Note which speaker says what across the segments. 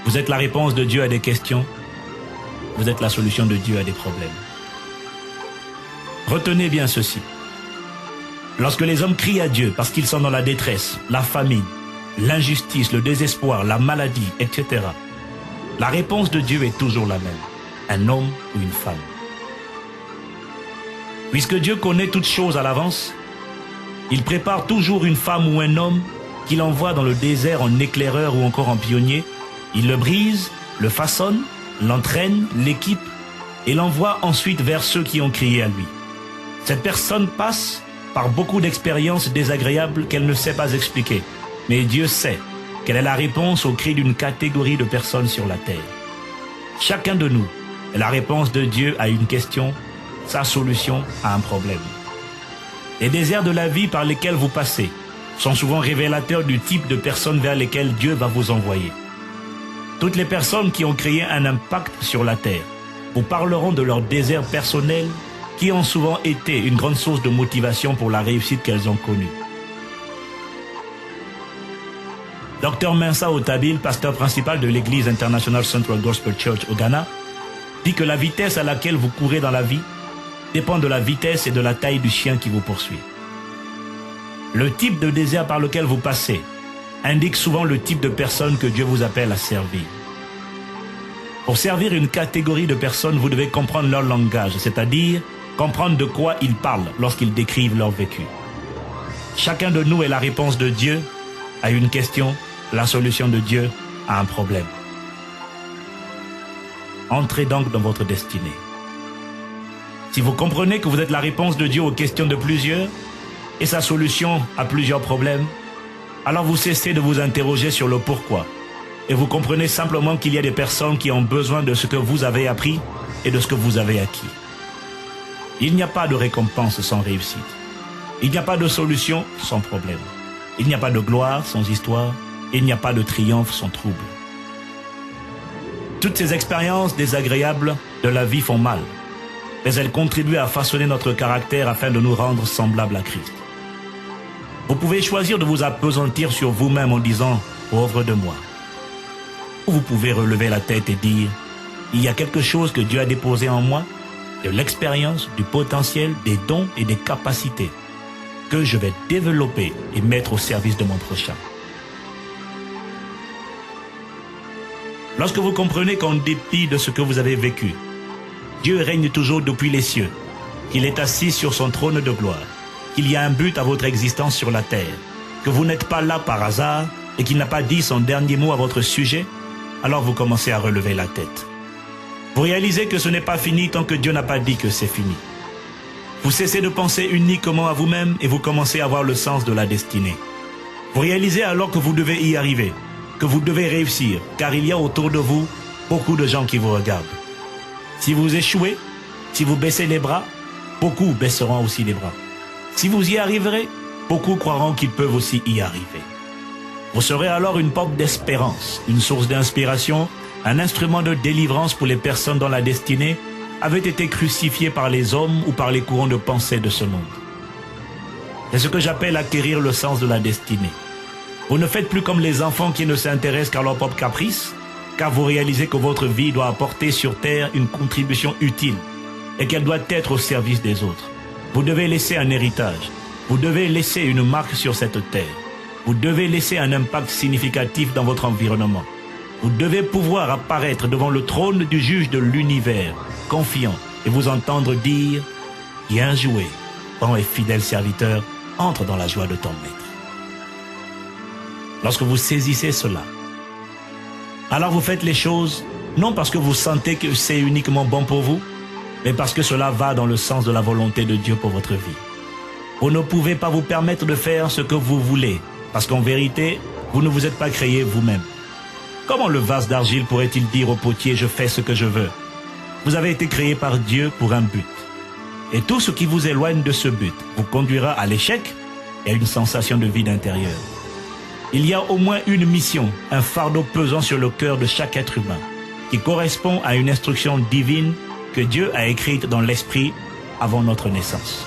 Speaker 1: Vous êtes la réponse de Dieu à des questions. Vous êtes la solution de Dieu à des problèmes. Retenez bien ceci. Lorsque les hommes crient à Dieu parce qu'ils sont dans la détresse, la famine, l'injustice, le désespoir, la maladie, etc., la réponse de Dieu est toujours la même. Un homme ou une femme. Puisque Dieu connaît toutes choses à l'avance, il prépare toujours une femme ou un homme qu'il envoie dans le désert en éclaireur ou encore en pionnier. Il le brise, le façonne, l'entraîne, l'équipe et l'envoie ensuite vers ceux qui ont crié à lui. Cette personne passe par beaucoup d'expériences désagréables qu'elle ne sait pas expliquer. Mais Dieu sait quelle est la réponse au cri d'une catégorie de personnes sur la terre. Chacun de nous est la réponse de Dieu à une question, sa solution à un problème. Les déserts de la vie par lesquels vous passez sont souvent révélateurs du type de personnes vers lesquelles Dieu va vous envoyer. Toutes les personnes qui ont créé un impact sur la terre vous parleront de leurs déserts personnels qui ont souvent été une grande source de motivation pour la réussite qu'elles ont connue. Dr Mensa Otabil, pasteur principal de l'église International Central Gospel Church au Ghana, dit que la vitesse à laquelle vous courez dans la vie dépend de la vitesse et de la taille du chien qui vous poursuit. Le type de désert par lequel vous passez indique souvent le type de personne que Dieu vous appelle à servir. Pour servir une catégorie de personnes, vous devez comprendre leur langage, c'est-à-dire comprendre de quoi ils parlent lorsqu'ils décrivent leur vécu. Chacun de nous est la réponse de Dieu à une question, la solution de Dieu à un problème. Entrez donc dans votre destinée. Si vous comprenez que vous êtes la réponse de Dieu aux questions de plusieurs et sa solution à plusieurs problèmes, alors vous cessez de vous interroger sur le pourquoi et vous comprenez simplement qu'il y a des personnes qui ont besoin de ce que vous avez appris et de ce que vous avez acquis. Il n'y a pas de récompense sans réussite. Il n'y a pas de solution sans problème. Il n'y a pas de gloire sans histoire. Il n'y a pas de triomphe sans trouble. Toutes ces expériences désagréables de la vie font mal, mais elles contribuent à façonner notre caractère afin de nous rendre semblables à Christ. Vous pouvez choisir de vous appesantir sur vous-même en disant « pauvre de moi ». Ou vous pouvez relever la tête et dire « il y a quelque chose que Dieu a déposé en moi, de l'expérience, du potentiel, des dons et des capacités que je vais développer et mettre au service de mon prochain. » Lorsque vous comprenez qu'en dépit de ce que vous avez vécu, Dieu règne toujours depuis les cieux, qu'il est assis sur son trône de gloire, qu'il y a un but à votre existence sur la terre, que vous n'êtes pas là par hasard et qu'il n'a pas dit son dernier mot à votre sujet, alors vous commencez à relever la tête. Vous réalisez que ce n'est pas fini tant que Dieu n'a pas dit que c'est fini. Vous cessez de penser uniquement à vous-même et vous commencez à voir le sens de la destinée. Vous réalisez alors que vous devez y arriver, que vous devez réussir, car il y a autour de vous beaucoup de gens qui vous regardent. Si vous échouez, si vous baissez les bras, beaucoup baisseront aussi les bras. Si vous y arriverez, beaucoup croiront qu'ils peuvent aussi y arriver. Vous serez alors une porte d'espérance, une source d'inspiration, un instrument de délivrance pour les personnes dont la destinée avait été crucifiée par les hommes ou par les courants de pensée de ce monde. C'est ce que j'appelle acquérir le sens de la destinée. Vous ne faites plus comme les enfants qui ne s'intéressent qu'à leur propre caprice, car vous réalisez que votre vie doit apporter sur terre une contribution utile et qu'elle doit être au service des autres. Vous devez laisser un héritage. Vous devez laisser une marque sur cette terre. Vous devez laisser un impact significatif dans votre environnement. Vous devez pouvoir apparaître devant le trône du juge de l'univers, confiant, et vous entendre dire « Bien joué, bon et fidèle serviteur, entre dans la joie de ton maître. » Lorsque vous saisissez cela, alors vous faites les choses non parce que vous sentez que c'est uniquement bon pour vous, mais parce que cela va dans le sens de la volonté de Dieu pour votre vie. Vous ne pouvez pas vous permettre de faire ce que vous voulez, parce qu'en vérité, vous ne vous êtes pas créé vous-même. Comment le vase d'argile pourrait-il dire au potier « je fais ce que je veux » ? Vous avez été créé par Dieu pour un but. Et tout ce qui vous éloigne de ce but vous conduira à l'échec et à une sensation de vide intérieur. Il y a au moins une mission, un fardeau pesant sur le cœur de chaque être humain, qui correspond à une instruction divine que Dieu a écrite dans l'esprit avant notre naissance.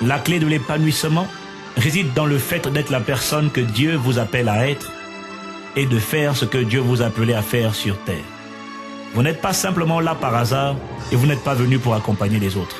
Speaker 1: La clé de l'épanouissement réside dans le fait d'être la personne que Dieu vous appelle à être et de faire ce que Dieu vous a appelé à faire sur terre. Vous n'êtes pas simplement là par hasard et vous n'êtes pas venu pour accompagner les autres.